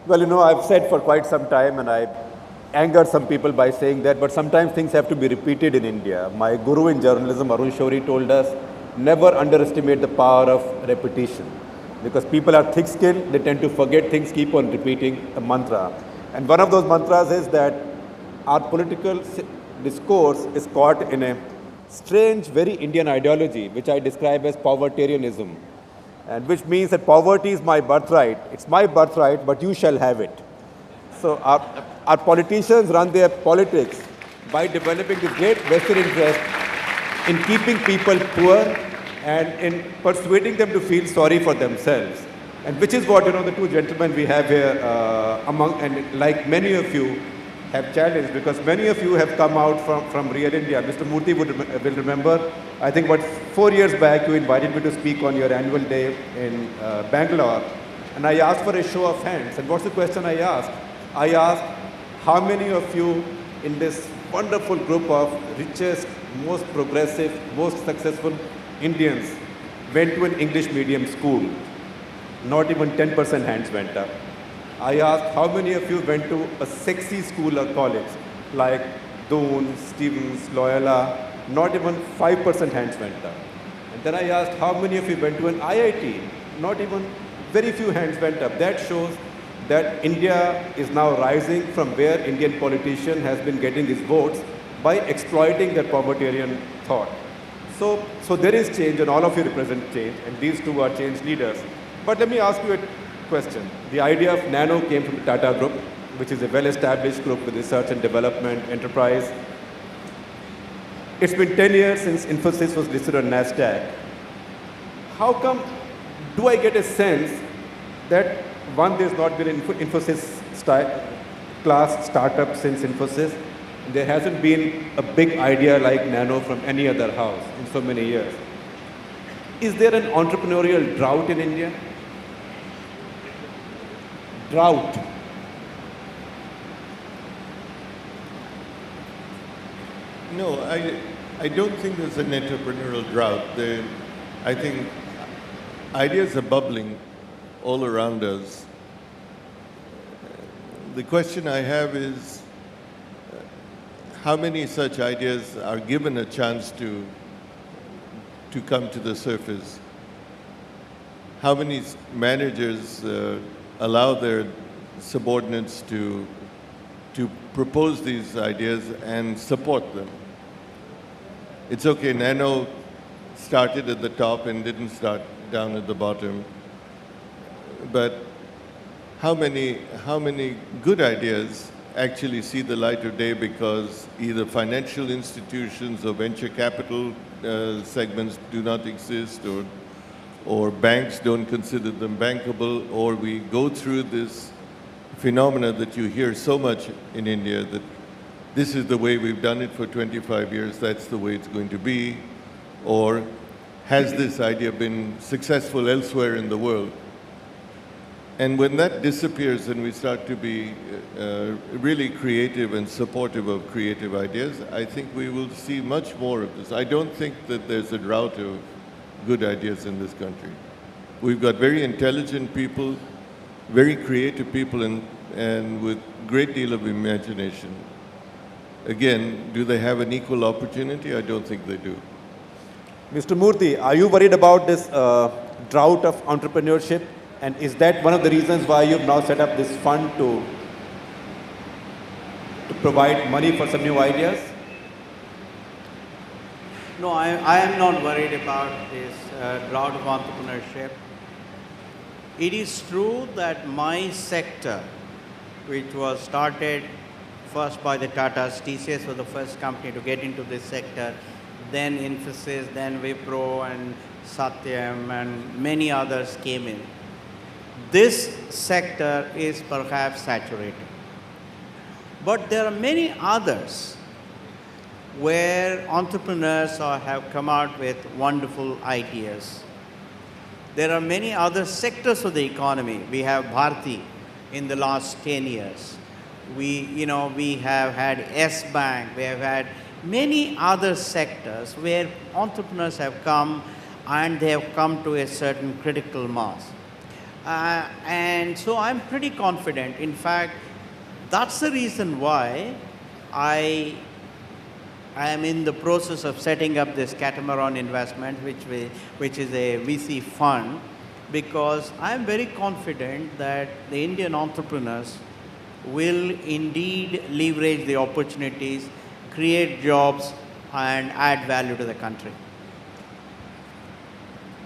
Well, I've said for quite some time, and I angered some people by saying that, but sometimes things have to be repeated in India. My guru in journalism, Arun Shourie, told us never underestimate the power of repetition. Because people are thick skinned, they tend to forget things, keep on repeating a mantra. And one of those mantras is that our political discourse is caught in a strange, very Indian ideology, which I describe as povertarianism, and which means that poverty is my birthright. It's my birthright, but you shall have it. So our politicians run their politics by developing this great vested interest in keeping people poor and in persuading them to feel sorry for themselves. And which is what, the two gentlemen we have here and like many of you have challenged, because many of you have come out from real India. Mr. Murthy will remember, I think about 4 years back, you invited me to speak on your annual day in Bangalore. And I asked for a show of hands. And what's the question I asked? I asked, how many of you in this wonderful group of richest, most progressive, most successful Indians went to an English medium school? Not even 10% hands went up. I asked, how many of you went to a sexy school or college like Doon, Stevens, Loyola? Not even 5% hands went up. And then I asked, how many of you went to an IIT? Not even very few hands went up. That shows that India is now rising from where Indian politician has been getting his votes by exploiting their povertarian thought. So there is change, and all of you represent change, and these two are change leaders. But let me ask you a question. The idea of Nano came from the Tata Group, which is a well-established group with research and development enterprise. It's been 10 years since Infosys was listed on NASDAQ. How come, do I get a sense that, one, there's not been an Infosys class startup since Infosys? There hasn't been a big idea like Nano from any other house in so many years. Is there an entrepreneurial drought in India? Drought. No, I don't think there's an entrepreneurial drought. I think ideas are bubbling all around us. The question I have is, how many such ideas are given a chance to come to the surface? How many managers allow their subordinates to propose these ideas and support them? It's okay, Nano started at the top and didn't start down at the bottom. But how many good ideas actually see the light of day because either financial institutions or venture capital segments do not exist, or banks don't consider them bankable, or we go through this phenomena that you hear so much in India, that this is the way we've done it for 25 years, that's the way it's going to be, or has this idea been successful elsewhere in the world? And when that disappears and we start to be really creative and supportive of creative ideas, I think we will see much more of this. I don't think that there's a drought of good ideas in this country. We've got very intelligent people, very creative people, and with great deal of imagination. Again, do they have an equal opportunity? I don't think they do. Mr. Murthy, are you worried about this drought of entrepreneurship? And is that one of the reasons why you've now set up this fund to provide money for some new ideas? No, I am not worried about this drought of entrepreneurship. It is true that my sector, which was started first by the Tatas, TCS was the first company to get into this sector, then Infosys, then Wipro and Satyam and many others came in. This sector is perhaps saturated. But there are many others where entrepreneurs have come out with wonderful ideas. There are many other sectors of the economy. We have Bharti in the last 10 years. We have had S-Bank. We have had many other sectors where entrepreneurs have come and they have come to a certain critical mass. And so I'm pretty confident. In fact, that's the reason why I am in the process of setting up this catamaran investment, which is a VC fund, because I'm very confident that the Indian entrepreneurs will indeed leverage the opportunities, create jobs, and add value to the country.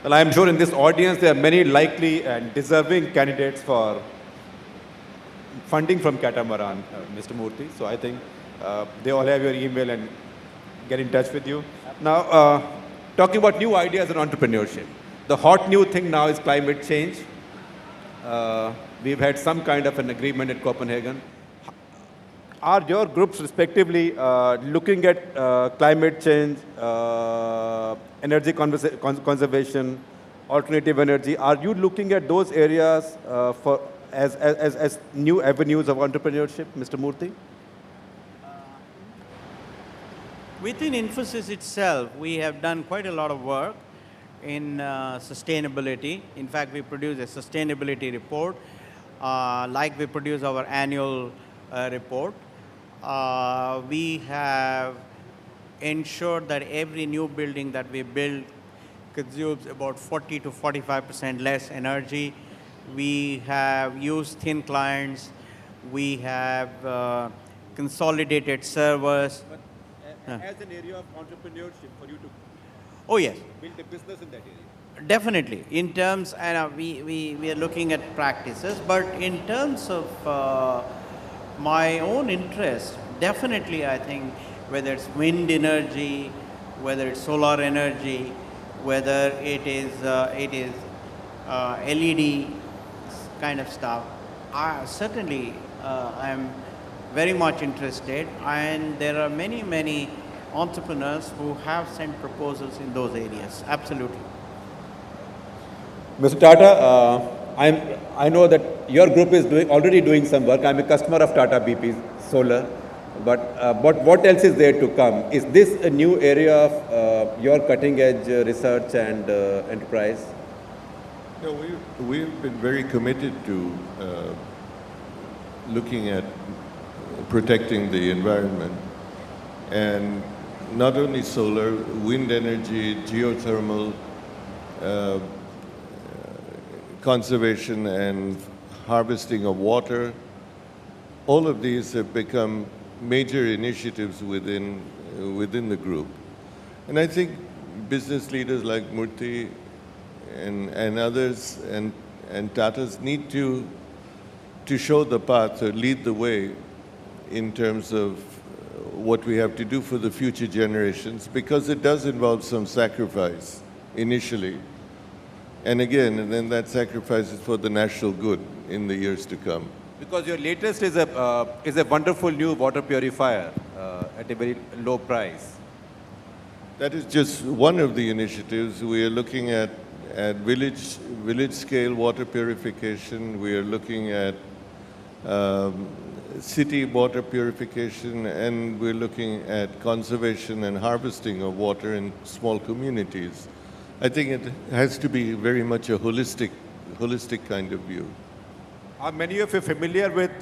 Well, I am sure in this audience there are many likely and deserving candidates for funding from Catamaran, Mr. Murthy. So I think they all have your email and get in touch with you. Now, talking about new ideas and entrepreneurship. The hot new thing now is climate change. We've had some kind of an agreement at Copenhagen. Are your groups respectively looking at climate change, energy conservation, alternative energy? Are you looking at those areas as new avenues of entrepreneurship, Mr. Murthy? Within Infosys itself, we have done quite a lot of work in sustainability. In fact, we produce a sustainability report, like we produce our annual report. We have ensured that every new building that we build consumes about 40 to 45% less energy. We have used thin clients. We have consolidated servers. But as an area of entrepreneurship for you to yes, build a business in that area? Definitely. In terms, and we are looking at practices, but in terms of my own interest, definitely I think whether it's wind energy, whether it's solar energy, whether it is LED kind of stuff, certainly I am very much interested, and there are many entrepreneurs who have sent proposals in those areas. Absolutely. Mr. Tata, I know that your group is already doing some work. I'm a customer of Tata BP Solar, but what else is there to come? Is this a new area of your cutting-edge research and enterprise? No, we've been very committed to looking at protecting the environment, and not only solar, wind energy, geothermal, conservation and harvesting of water. All of these have become major initiatives within the group. And I think business leaders like Murthy and others and Tatas need to show the path or lead the way in terms of what we have to do for the future generations, because it does involve some sacrifice initially. And again, and then that sacrifice is for the national good in the years to come. Because your latest is a wonderful new water purifier at a very low price. That is just one of the initiatives. We are looking at village scale water purification. We are looking at city water purification, and we're looking at conservation and harvesting of water in small communities. I think it has to be very much a holistic kind of view. Are many of you familiar with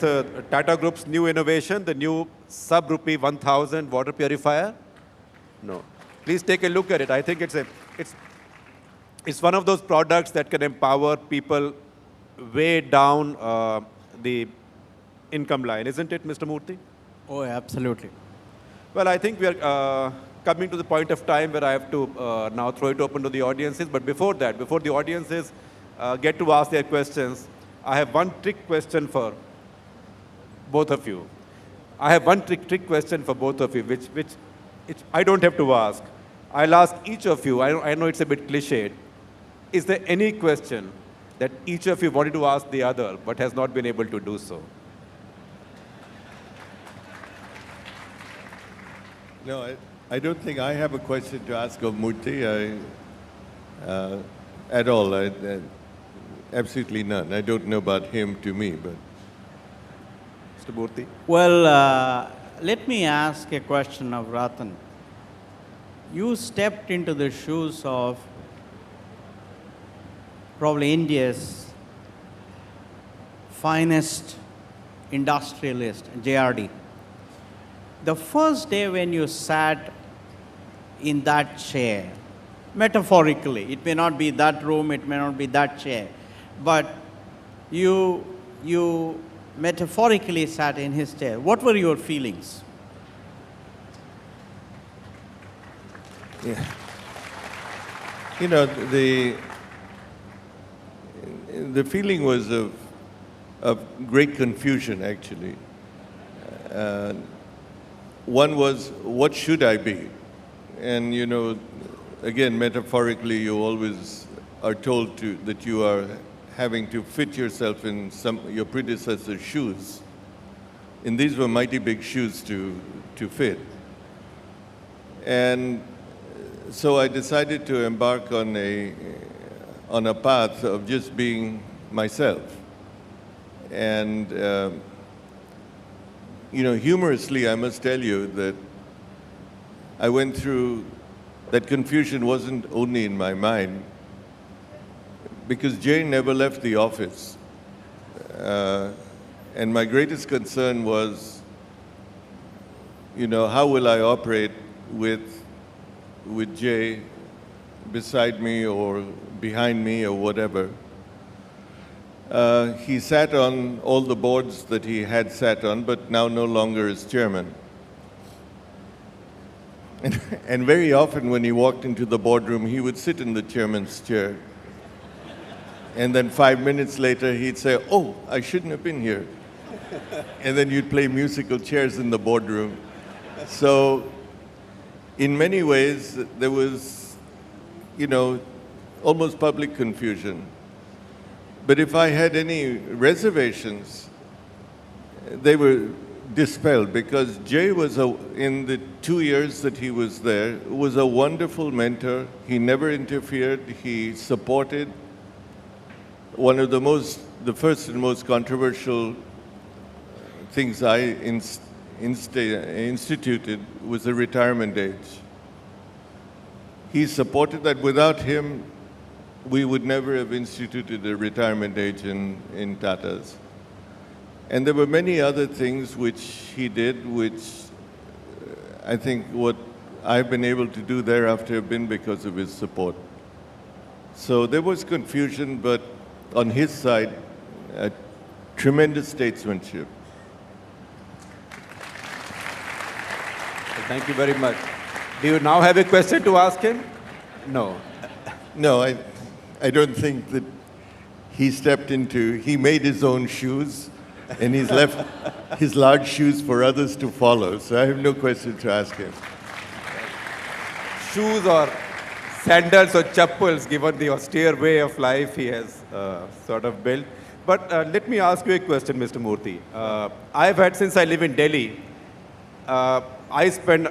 Tata Group's new innovation, the new sub-rupee 1000 water purifier? No. Please take a look at it. I think it's one of those products that can empower people way down the income line, isn't it, Mr. Murthy? Oh, absolutely. Well, I think we are coming to the point of time where I have to now throw it open to the audiences. But before that, before the audiences get to ask their questions, I have one trick question for both of you. I have one trick question for both of you, which I don't have to ask. I'll ask each of you. I know it's a bit cliched. Is there any question that each of you wanted to ask the other but has not been able to do so? No, I don't think I have a question to ask of Murthy at all. Absolutely none. I don't know about him to me, but. Mr. Murthy? Well, let me ask a question of Ratan. You stepped into the shoes of probably India's finest industrialist, JRD. The first day when you sat in that chair, metaphorically, it may not be that room, it may not be that chair, but you metaphorically sat in his chair. What were your feelings? Yeah. You know, the feeling was of great confusion, actually. One was, what should I be? And, you know, again, metaphorically, you always are told that you are having to fit yourself in your predecessor's shoes. And these were mighty big shoes to fit. And so I decided to embark on a path of just being myself. And, you know, humorously, I must tell you that I went through, that confusion wasn't only in my mind, because Jay never left the office. And my greatest concern was, you know, how will I operate with Jay beside me or behind me or whatever. He sat on all the boards that he had sat on, but now no longer is chairman. And very often when he walked into the boardroom, he would sit in the chairman's chair. And then 5 minutes later, he'd say, oh, I shouldn't have been here. And then you'd play musical chairs in the boardroom. So in many ways, there was, you know, almost public confusion. But if I had any reservations, they were dispelled, because Jay was, in the 2 years that he was there, was a wonderful mentor. He never interfered. He supported. One of the first and most controversial things I instituted was the retirement age. He supported that. Without him, we would never have instituted a retirement age in Tata's. And there were many other things which he did, which I think what I've been able to do thereafter have been because of his support. So there was confusion, but on his side, tremendous statesmanship. Thank you very much. Do you now have a question to ask him? No. No, I don't think that he made his own shoes, and he's left his large shoes for others to follow. So I have no question to ask him. Shoes or sandals or chappals, given the austere way of life he has sort of built. But let me ask you a question, Mr. Murthy. I've had, since I live in Delhi, I spend,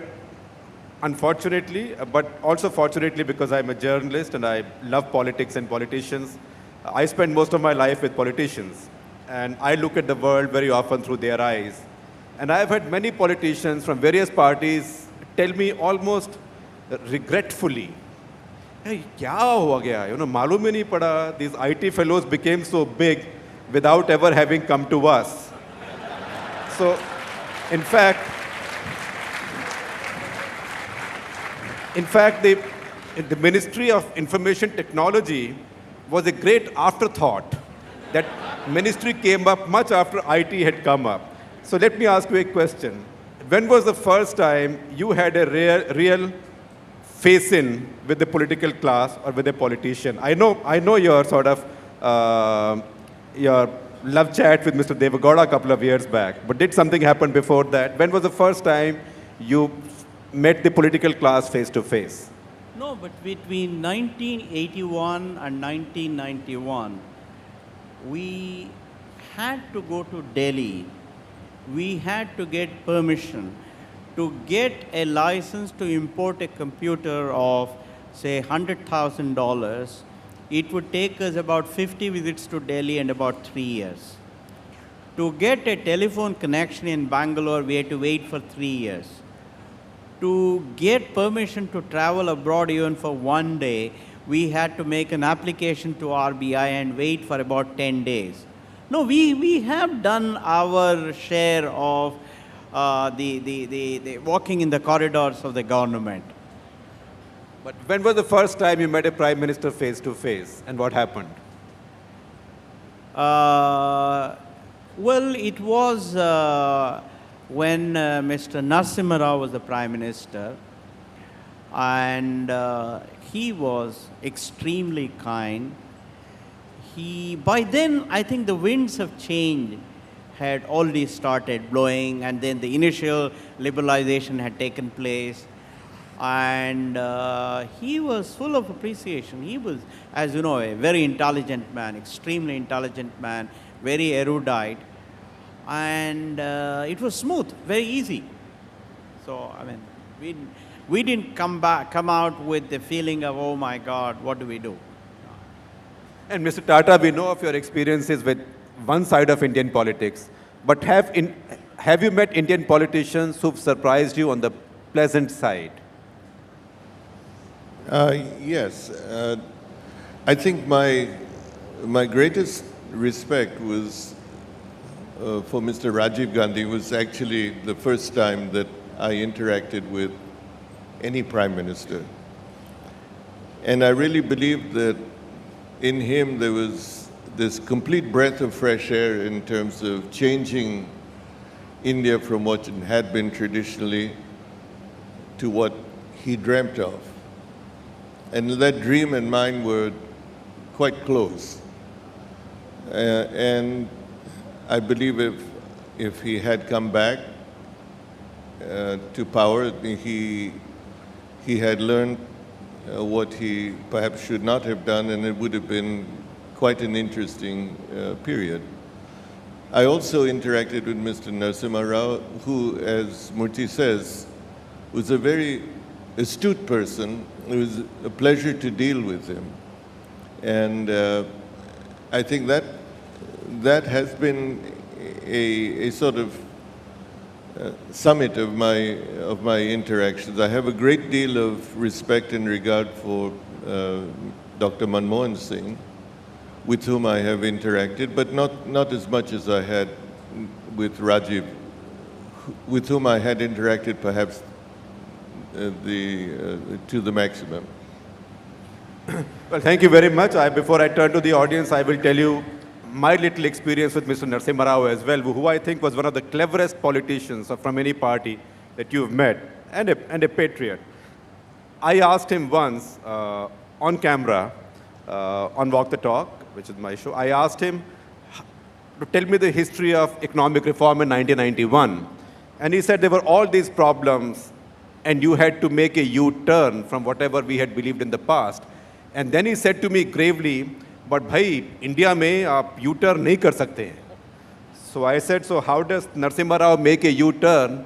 unfortunately, but also fortunately, because I'm a journalist and I love politics and politicians, I spend most of my life with politicians. And I look at the world very often through their eyes. And I've had many politicians from various parties tell me almost regretfully, hey, kya hua gaya? You know, malum hi nahi pada. These IT fellows became so big without ever having come to us. So, in fact, the Ministry of Information Technology was a great afterthought. That ministry came up much after IT had come up. So let me ask you a question. When was the first time you had a real face-in with the political class or with a politician? I know your sort of, your love chat with Mr. Devagowda a couple of years back, but did something happen before that? When was the first time you met the political class face to face? No, but between 1981 and 1991, we had to go to Delhi. We had to get permission to get a license to import a computer of, say, $100,000. It would take us about 50 visits to Delhi and about 3 years. To get a telephone connection in Bangalore, we had to wait for 3 years. To get permission to travel abroad even for 1 day, we had to make an application to RBI and wait for about 10 days. No, we have done our share of the walking in the corridors of the government. But when was the first time you met a prime minister face to face, and what happened? Well, it was when Mr. Narasimha Rao was the Prime Minister, and he was extremely kind. By then, I think the winds of change had already started blowing, and then the initial liberalization had taken place. And he was full of appreciation. He was, as you know, a very intelligent man, extremely intelligent man, very erudite. And it was smooth, very easy. So, I mean, we didn't come out with the feeling of, oh my God, what do we do? And Mr. Tata, we know of your experiences with one side of Indian politics, but have you met Indian politicians who've surprised you on the pleasant side? Yes. I think my greatest respect was for Mr. Rajiv Gandhi. It was actually the first time that I interacted with any prime minister. And I really believed that in him there was this complete breath of fresh air in terms of changing India from what it had been traditionally to what he dreamt of. And that dream and mine were quite close. And I believe if he had come back to power, he had learned what he perhaps should not have done, and it would have been quite an interesting period. I also interacted with Mr. Narasimha Rao, who, as Murthy says, was a very astute person. It was a pleasure to deal with him. And I think that has been a sort of summit of my interactions. I have a great deal of respect and regard for Dr. Manmohan Singh, with whom I have interacted, but not as much as I had with Rajiv, with whom I had interacted perhaps to the maximum. Well, thank you very much. Before I turn to the audience, I will tell you my little experience with Mr. Narasimha Rao as well, who I think was one of the cleverest politicians from any party that you've met, and a patriot. I asked him once on camera, on Walk the Talk, which is my show, I asked him to tell me the history of economic reform in 1991. And he said there were all these problems and you had to make a U-turn from whatever we had believed in the past. And then he said to me gravely, but bhai, India mein aap U-turn nahi kar sakte hain. So I said, so how does Narasimha Rao make a U-turn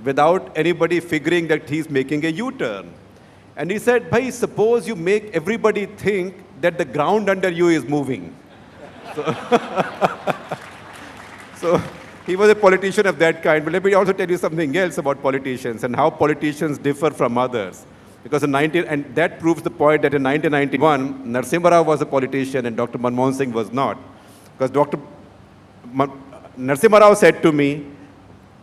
without anybody figuring that he's making a U-turn? And he said, bhai, suppose you make everybody think that the ground under you is moving. So he was a politician of that kind. But let me also tell you something else about politicians and how politicians differ from others. Because and that proves the point that in 1991, Narasimha Rao was a politician and Dr. Manmohan Singh was not. Because Narasimha Rao said to me,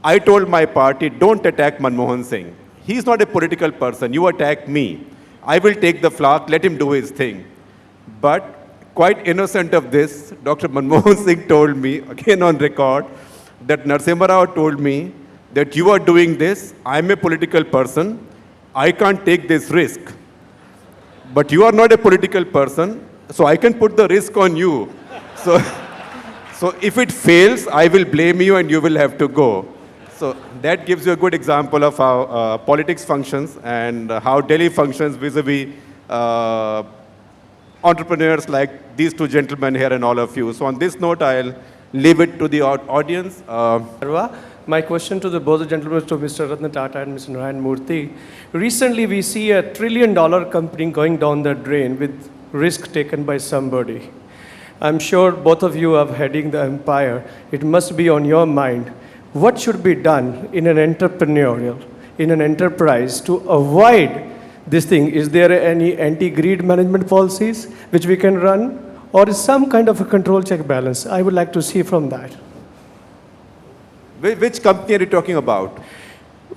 I told my party, don't attack Manmohan Singh. He's not a political person. You attack me. I will take the flak, let him do his thing. But quite innocent of this, Dr. Manmohan Singh told me, again on record, that Narasimha Rao told me that you are doing this, I'm a political person, I can't take this risk. But you are not a political person, so I can put the risk on you. So if it fails, I will blame you and you will have to go. So that gives you a good example of how politics functions and how Delhi functions vis-a-vis entrepreneurs like these two gentlemen here and all of you. So on this note, I'll leave it to the audience. My question to both the gentlemen, to Mr. Ratan Tata and Mr. Narayana Murthy. Recently, we see $1 trillion company going down the drain with risk taken by somebody. I'm sure both of you are heading the empire. It must be on your mind. What should be done in an enterprise to avoid this thing? Is there any anti-greed management policies which we can run? or is some kind of a control check balance? I would like to see from that. Which company are you talking about?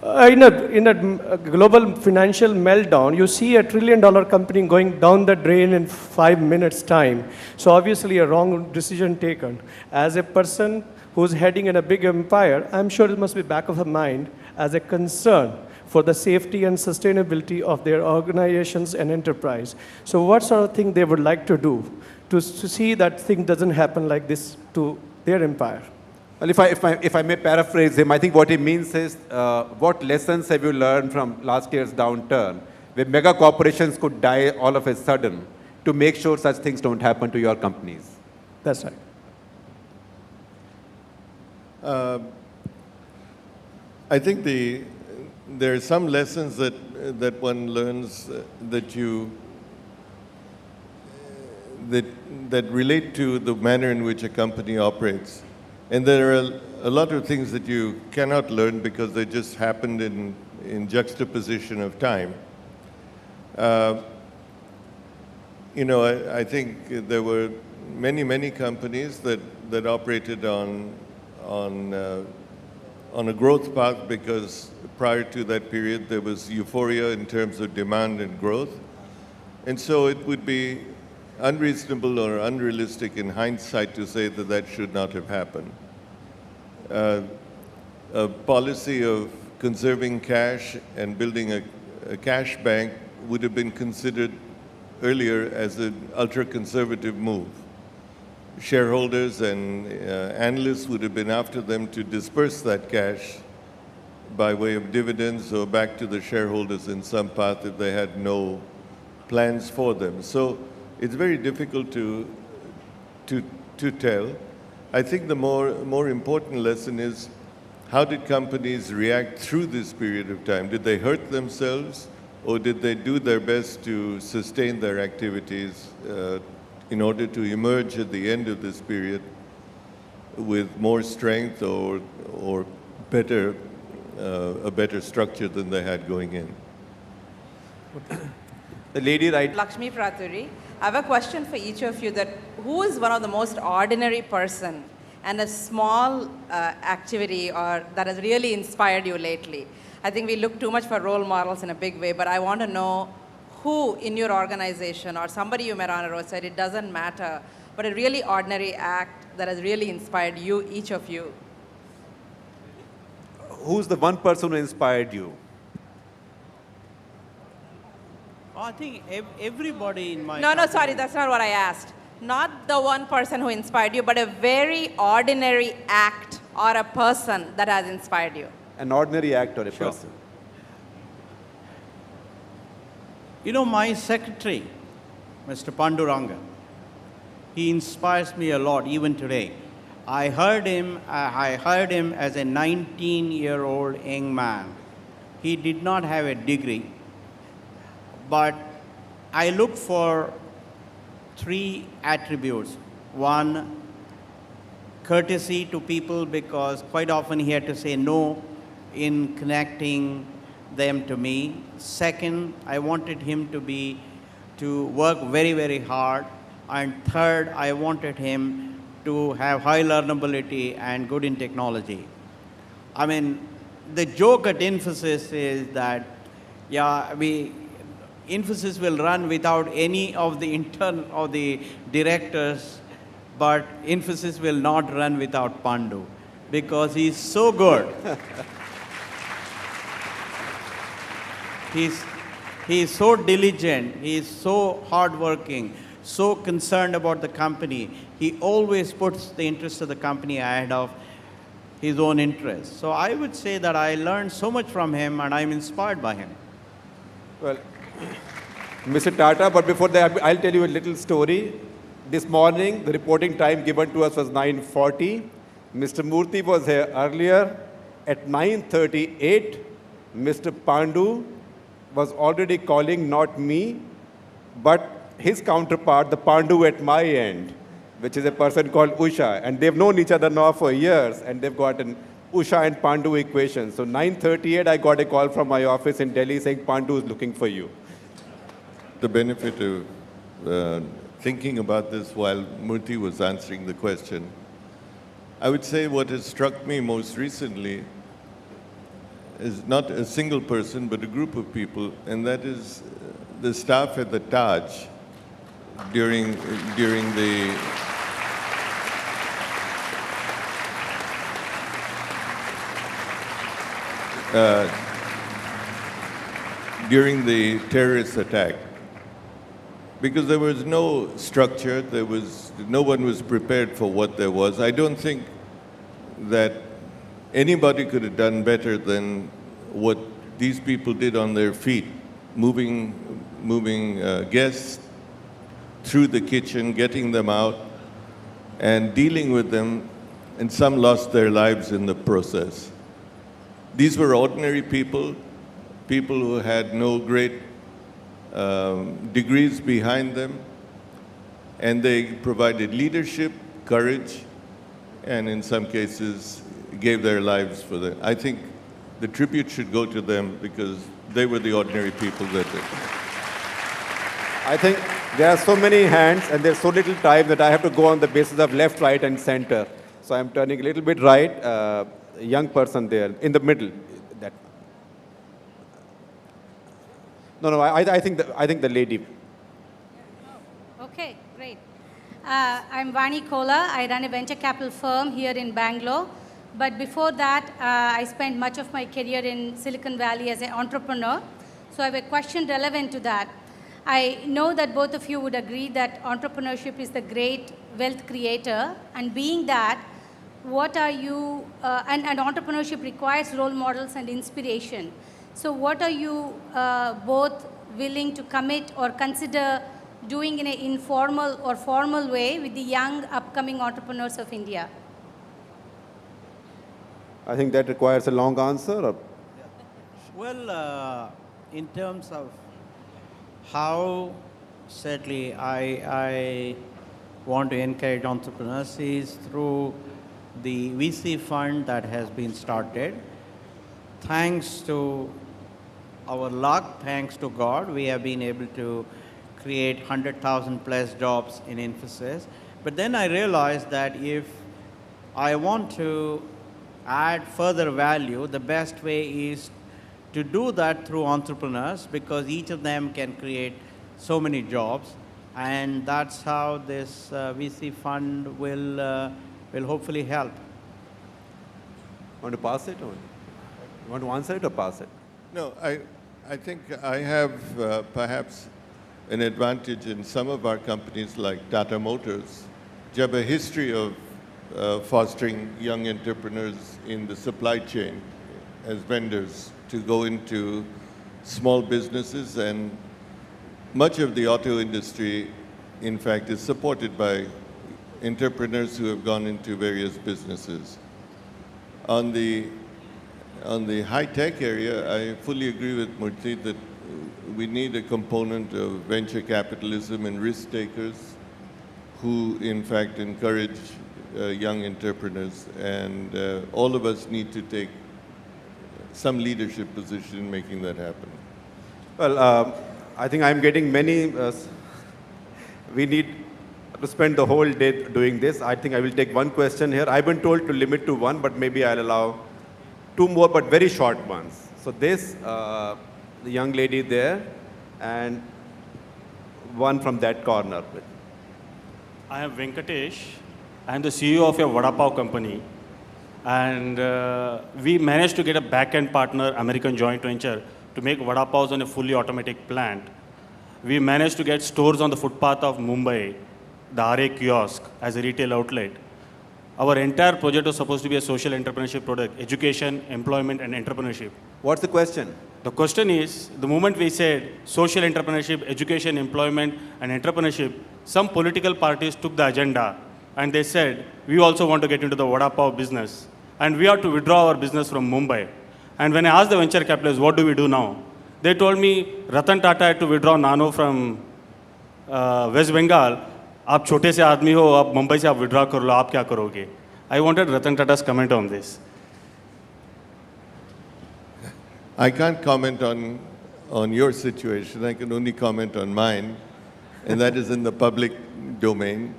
In a global financial meltdown, you see $1 trillion company going down the drain in 5 minutes' time. So obviously a wrong decision taken. As a person who's heading in a big empire, I'm sure it must be back of the mind as a concern for the safety and sustainability of their organizations and enterprise. So what sort of thing they would like to do to see that thing doesn't happen like this to their empire? Well, if I may paraphrase him, I think what he means is, what lessons have you learned from last year's downturn, where mega corporations could die all of a sudden, to make sure such things don't happen to your companies? That's right. I think there are some lessons that one learns that relate to the manner in which a company operates. And there are a lot of things that you cannot learn because they just happened in juxtaposition of time. I think there were many companies that operated on a growth path because prior to that period there was euphoria in terms of demand and growth. And so it would be unreasonable or unrealistic in hindsight to say that that should not have happened. A policy of conserving cash and building a cash bank would have been considered earlier as an ultra-conservative move. Shareholders and analysts would have been after them to disperse that cash by way of dividends or back to the shareholders in some path if they had no plans for them. So it's very difficult to tell. I think the more important lesson is, how did companies react through this period of time? Did they hurt themselves, or did they do their best to sustain their activities in order to emerge at the end of this period with more strength or a better structure than they had going in? The lady right. Lakshmi Praturi, I have a question for each of you, that who is one of the most ordinary person and a small activity or that has really inspired you lately? I think we look too much for role models in a big way, but I want to know who in your organization or somebody you met on a roadside, it doesn't matter, but a really ordinary act that has really inspired you, each of you. Who's the one person who inspired you? I think everybody in my No, sorry, that's not what I asked. Not the one person who inspired you, but a very ordinary act or a person that has inspired you. An ordinary act or a Sure. person? My secretary, Mr. Panduranga, he inspires me a lot even today. I hired him as a 19-year-old young man. He did not have a degree, but I look for 3 attributes. One, courtesy to people, because quite often he had to say no in connecting them to me. Second, I wanted him to work very, very hard. And third, I wanted him to have high learnability and good in technology. I mean, the joke at Infosys is that, Infosys will run without any of the directors, but Infosys will not run without Pandu, because he's so good. He's so diligent, he's so hardworking, so concerned about the company. He always puts the interest of the company ahead of his own interests. So I would say that I learned so much from him and I'm inspired by him. Well, Mr. Tata, but before that, I'll tell you a little story. This morning, the reporting time given to us was 9:40. Mr. Murthy was here earlier. At 9:38, Mr. Pandu was already calling not me, but his counterpart, the Pandu at my end, which is a person called Usha. And they've known each other now for years, and they've got an Usha and Pandu equation. So 9:38, I got a call from my office in Delhi saying Pandu is looking for you. The benefit of thinking about this while Murthy was answering the question. I would say what has struck me most recently is not a single person, but a group of people, and that is the staff at the Taj during the during the terrorist attack. Because there was no structure, no one was prepared for what there was. I don't think that anybody could have done better than what these people did on their feet, moving guests through the kitchen, getting them out, and dealing with them, and some lost their lives in the process. These were ordinary people, people who had no great degrees behind them, and they provided leadership, courage, and in some cases gave their lives for them. I think the tribute should go to them because they were the ordinary people that did. I think there are so many hands and there's so little time that I have to go on the basis of left, right, and center. So I'm turning a little bit right. A young person there in the middle. That. No, I think the lady. Okay, great. I'm Vani Kola. I run a venture capital firm here in Bangalore. But before that, I spent much of my career in Silicon Valley as an entrepreneur. So I have a question relevant to that. I know that both of you would agree that entrepreneurship is the great wealth creator. And being that, what are you, and entrepreneurship requires role models and inspiration. So what are you both willing to commit or consider doing in an informal or formal way with the young upcoming entrepreneurs of India? I think that requires a long answer. Or? Well, in terms of how certainly I want to encourage entrepreneurs is through the VC fund that has been started. Thanks to our luck, thanks to God, we have been able to create 100,000 plus jobs in Infosys. But then I realized that if I want to add further value, the best way is to do that through entrepreneurs because each of them can create so many jobs. And that's how this VC fund will hopefully help. Want to pass it? Or you want to answer it or pass it? No, I think I have perhaps an advantage in some of our companies like Tata Motors, which have a history of fostering young entrepreneurs in the supply chain as vendors to go into small businesses, and much of the auto industry, in fact, is supported by entrepreneurs who have gone into various businesses. On the high-tech area, I fully agree with Murthy that we need a component of venture capitalism and risk takers who, in fact, encourage young entrepreneurs. And all of us need to take some leadership position in making that happen. Well, I think I'm getting many. We need to spend the whole day doing this. I think I will take one question here. I've been told to limit to one, but maybe I'll allow two more, but very short ones. So this, the young lady there, and one from that corner. I am Venkatesh. I am the CEO of a Vada Pav company. And we managed to get a back-end partner, American joint venture, to make Vada Pavs on a fully automatic plant. We managed to get stores on the footpath of Mumbai, the RA kiosk, as a retail outlet. Our entire project was supposed to be a social entrepreneurship product, education, employment, and entrepreneurship. What's the question? The question is, the moment we said social entrepreneurship, education, employment, and entrepreneurship, some political parties took the agenda and they said, we also want to get into the Vada Pav business. And we have to withdraw our business from Mumbai. And when I asked the venture capitalists, what do we do now? They told me, Ratan Tata had to withdraw Nano from West Bengal. आप छोटे से आदमी हो, आप मुंबई से आप withdraw कर लो, आप क्या करोगे? I wanted Ratan Tata's comment on this. I can't comment on your situation. I can only comment on mine, and that is in the public domain.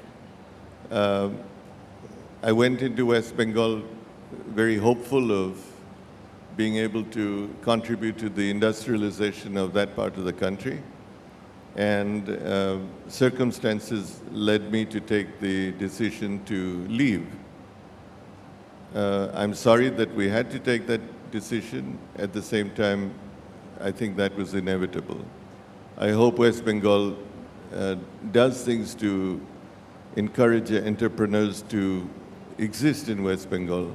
I went into West Bengal very hopeful of being able to contribute to the industrialization of that part of the country. And circumstances led me to take the decision to leave. I'm sorry that we had to take that decision. At the same time, I think that was inevitable. I hope West Bengal does things to encourage entrepreneurs to exist in West Bengal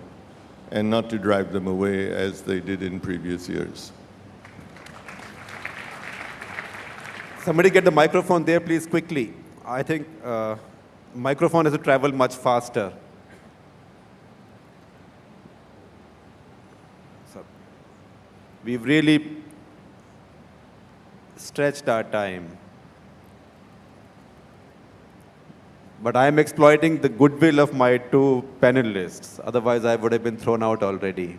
and not to drive them away as they did in previous years. Somebody get the microphone there, please, quickly. I think microphone has to travel much faster. So, we've really stretched our time. But I am exploiting the goodwill of my two panelists. Otherwise, I would have been thrown out already.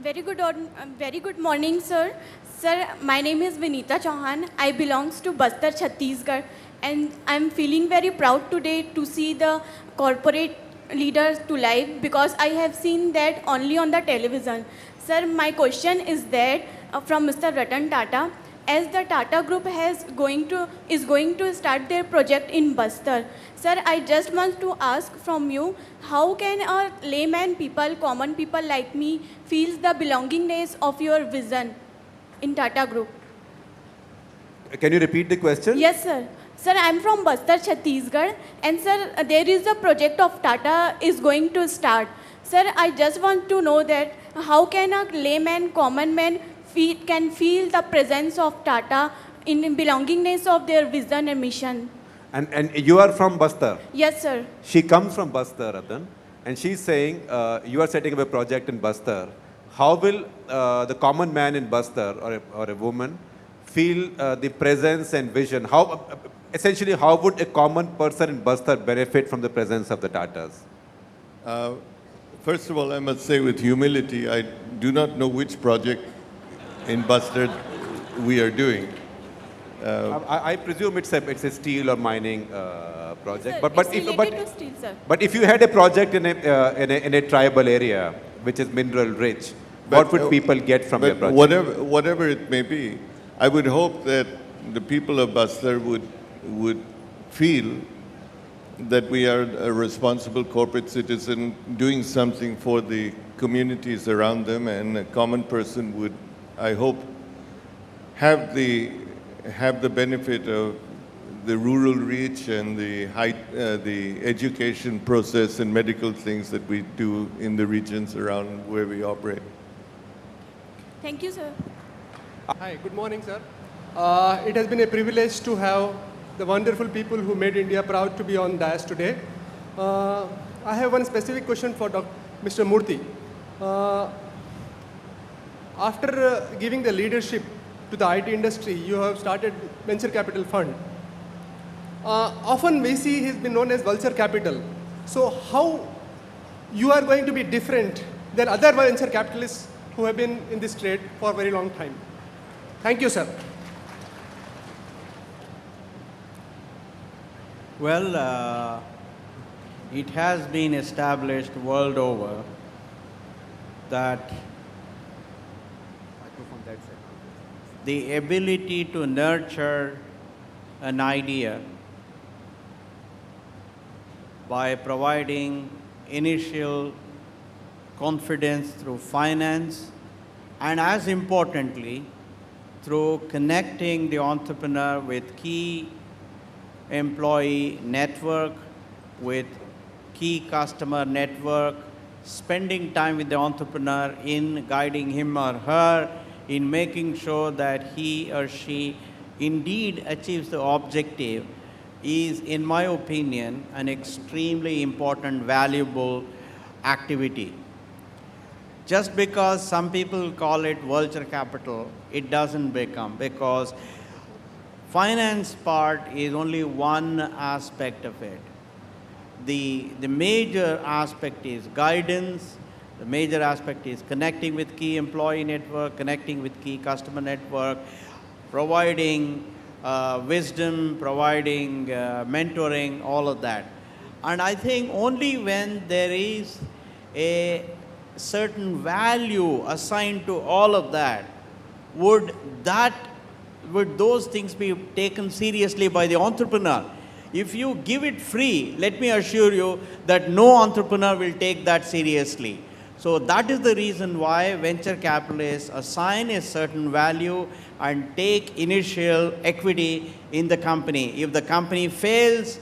Very good morning, sir. Sir, my name is Vinita Chauhan. I belongs to Bastar, Chhattisgarh, and I'm feeling very proud today to see the corporate leaders to live because I have seen that only on the television. Sir, my question is that from Mr. Ratan Tata, as the Tata Group is going to start their project in Bastar. Sir, I just want to ask from you, how can a layman people, common people like me, feel the belongingness of your vision in Tata Group? Can you repeat the question? Yes, sir. Sir, I'm from Bastar, Chhattisgarh, and sir, there is a project of Tata is going to start. Sir, I just want to know that how can a layman, common man can feel the presence of Tata in belongingness of their vision and mission? And you are from Bastar? Yes, sir. She comes from Bastar, Ratan, and she's saying you are setting up a project in Bastar. How will the common man in Bastar or a woman feel the presence and vision? Essentially, how would a common person in Bastar benefit from the presence of the Tatas? First of all, I must say with humility, I do not know which project in Bastar we are doing. I presume it's a steel or mining project. Sir, it's related to steel, sir. But if you had a project in a tribal area, which is mineral rich, what would people get from your project? Whatever it may be, I would hope that the people of Bastar would feel that we are a responsible corporate citizen doing something for the communities around them, and a common person would, I hope, have the benefit of the rural reach and the education process and medical things that we do in the regions around where we operate. Thank you, sir. Hi, good morning, sir. It has been a privilege to have the wonderful people who made India proud to be on dais today. I have one specific question for Mr. Murthy. After giving the leadership to the IT industry, you have started venture capital fund. Often we see he's been known as vulture capital. So how you are going to be different than other venture capitalists who have been in this trade for a very long time? Thank you, sir. Well, it has been established world over that the ability to nurture an idea by providing initial confidence through finance, and as importantly, through connecting the entrepreneur with key employee network, with key customer network, spending time with the entrepreneur in guiding him or her, in making sure that he or she indeed achieves the objective is, in my opinion, an extremely important, valuable activity. Just because some people call it vulture capital, it doesn't become, because finance part is only one aspect of it. The major aspect is guidance, The major aspect is connecting with key employee network, connecting with key customer network, providing wisdom, providing mentoring, all of that. And I think only when there is a certain value assigned to all of that, would those things be taken seriously by the entrepreneur. If you give it free, let me assure you that no entrepreneur will take that seriously. So that is the reason why venture capitalists assign a certain value and take initial equity in the company. If the company fails,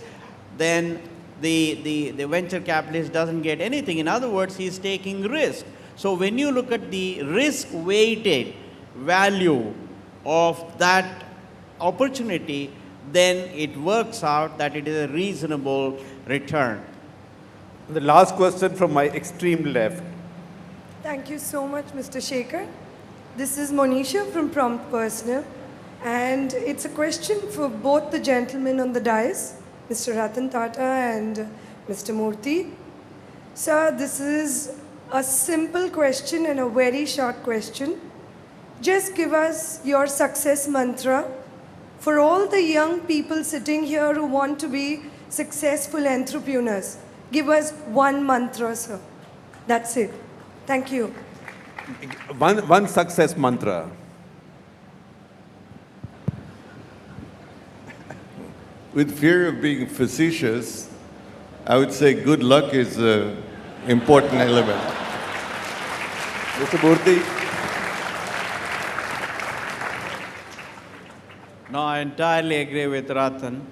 then the venture capitalist doesn't get anything. In other words, he's taking risk. So when you look at the risk-weighted value of that opportunity, then it works out that it is a reasonable return. The last question from my extreme left. Thank you so much, Mr. Shekhar. This is Monisha from Prompt Personal, and it's a question for both the gentlemen on the dais, Mr. Ratan Tata and Mr. Murthy. Sir, this is a simple question and a very short question. Just give us your success mantra for all the young people sitting here who want to be successful entrepreneurs. Give us one mantra, sir. That's it. Thank you. One success mantra. With fear of being facetious, I would say good luck is an important element. Mr. Murthy. No, I entirely agree with Ratan.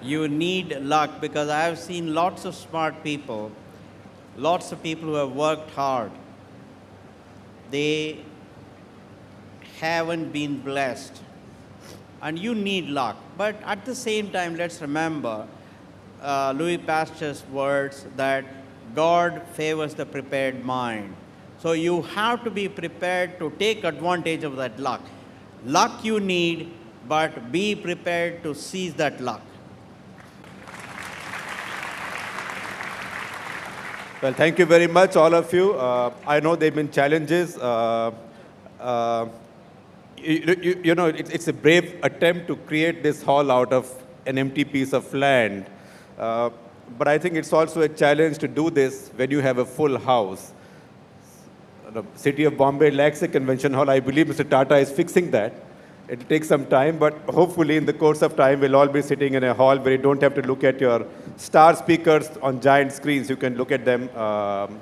You need luck, because I have seen lots of smart people, lots of people who have worked hard. They haven't been blessed. And you need luck. But at the same time, let's remember Louis Pasteur's words that God favors the prepared mind. So you have to be prepared to take advantage of that luck. Luck you need, but be prepared to seize that luck. Well, thank you very much, all of you. I know there have been challenges. You know, it's a brave attempt to create this hall out of an empty piece of land. But I think it's also a challenge to do this when you have a full house. The city of Bombay lacks a convention hall. I believe Mr. Tata is fixing that. It will take some time, but hopefully in the course of time, we'll all be sitting in a hall where you don't have to look at your star speakers on giant screens. You can look at them on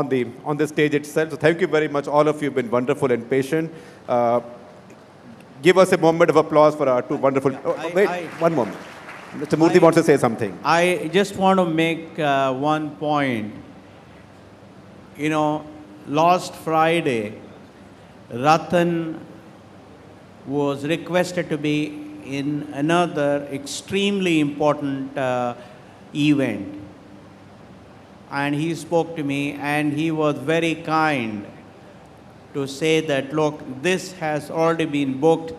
the stage itself. So thank you very much. All of you have been wonderful and patient. Give us a moment of applause for our two wonderful... one moment. Mr. Murthy wants to say something. I just want to make one point. You know, last Friday, Ratan was requested to be in another extremely important event. And he spoke to me, and he was very kind to say that, look, this has already been booked.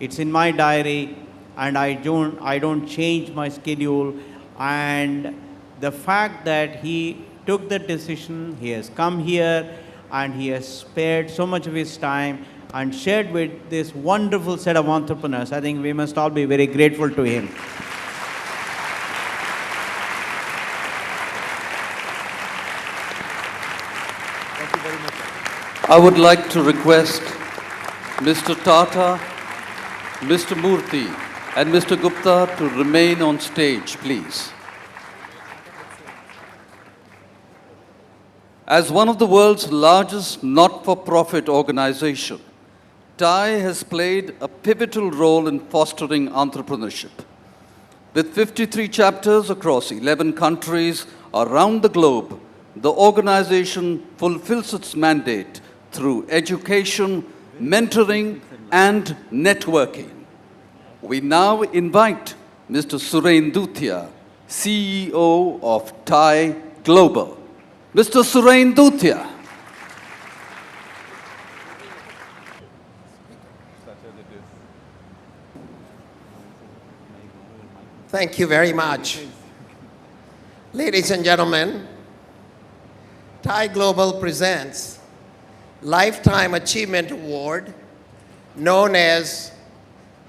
It's in my diary, and I don't change my schedule. And the fact that he took the decision, he has come here, and he has spared so much of his time and shared with this wonderful set of entrepreneurs. I think we must all be very grateful to him. Thank you very much. I would like to request Mr. Tata, Mr. Murthy, and Mr. Gupta to remain on stage, please. As one of the world's largest not-for-profit organizations, TAI has played a pivotal role in fostering entrepreneurship. With 53 chapters across 11 countries around the globe, the organization fulfills its mandate through education, mentoring, and networking. We now invite Mr. Suren Duthia, CEO of TAI Global. Mr. Suren Duthia. Thank you very much. Ladies and gentlemen, Thai Global presents Lifetime Achievement Award known as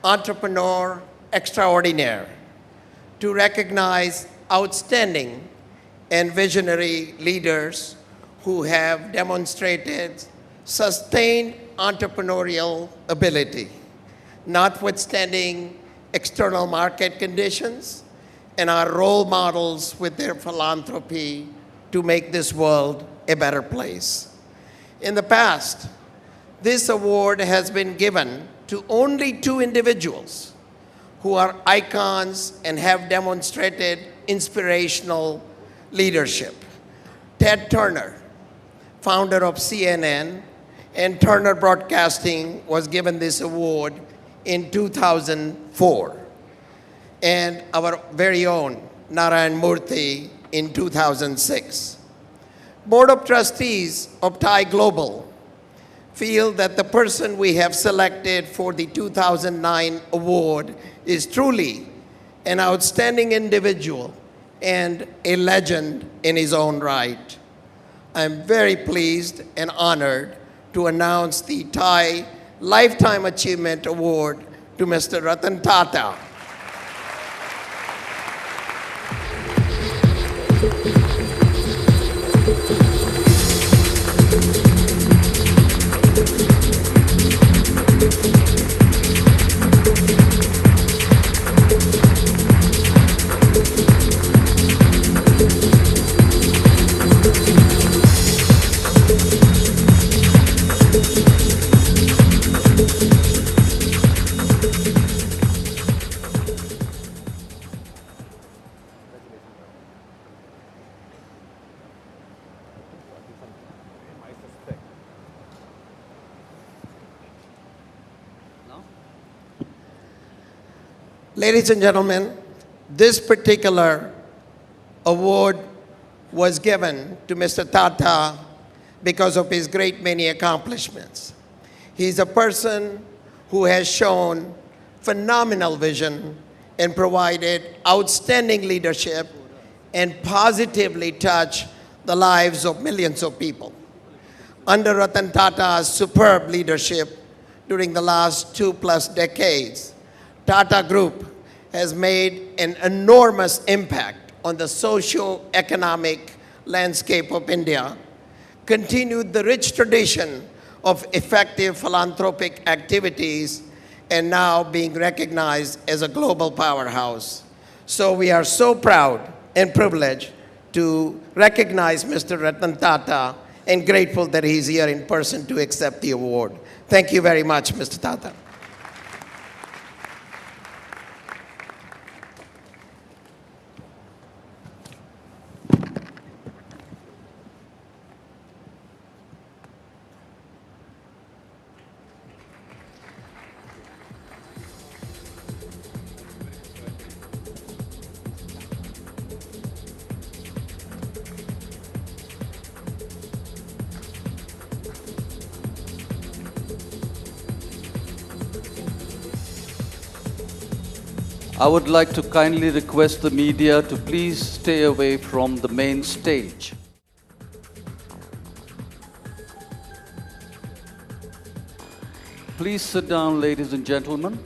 Entrepreneur Extraordinaire to recognize outstanding and visionary leaders who have demonstrated sustained entrepreneurial ability, notwithstanding external market conditions, and are role models with their philanthropy to make this world a better place. In the past, this award has been given to only 2 individuals who are icons and have demonstrated inspirational leadership. Ted Turner, founder of CNN, and Turner Broadcasting was given this award in 2004. And our very own Narayana Murthy in 2006. Board of Trustees of Thai Global feel that the person we have selected for the 2009 award is truly an outstanding individual and a legend in his own right. I'm very pleased and honored to announce the Thai Lifetime Achievement Award to Mr. Ratan Tata. Ladies and gentlemen, this particular award was given to Mr. Tata because of his great many accomplishments. He's a person who has shown phenomenal vision and provided outstanding leadership and positively touched the lives of millions of people. Under Ratan Tata's superb leadership during the last 2+ decades, Tata Group has made an enormous impact on the socio-economic landscape of India, continued the rich tradition of effective philanthropic activities, and now being recognized as a global powerhouse. So we are so proud and privileged to recognize Mr. Ratan Tata and grateful that he's here in person to accept the award. Thank you very much, Mr. Tata. I would like to kindly request the media to please stay away from the main stage. Please sit down, ladies and gentlemen.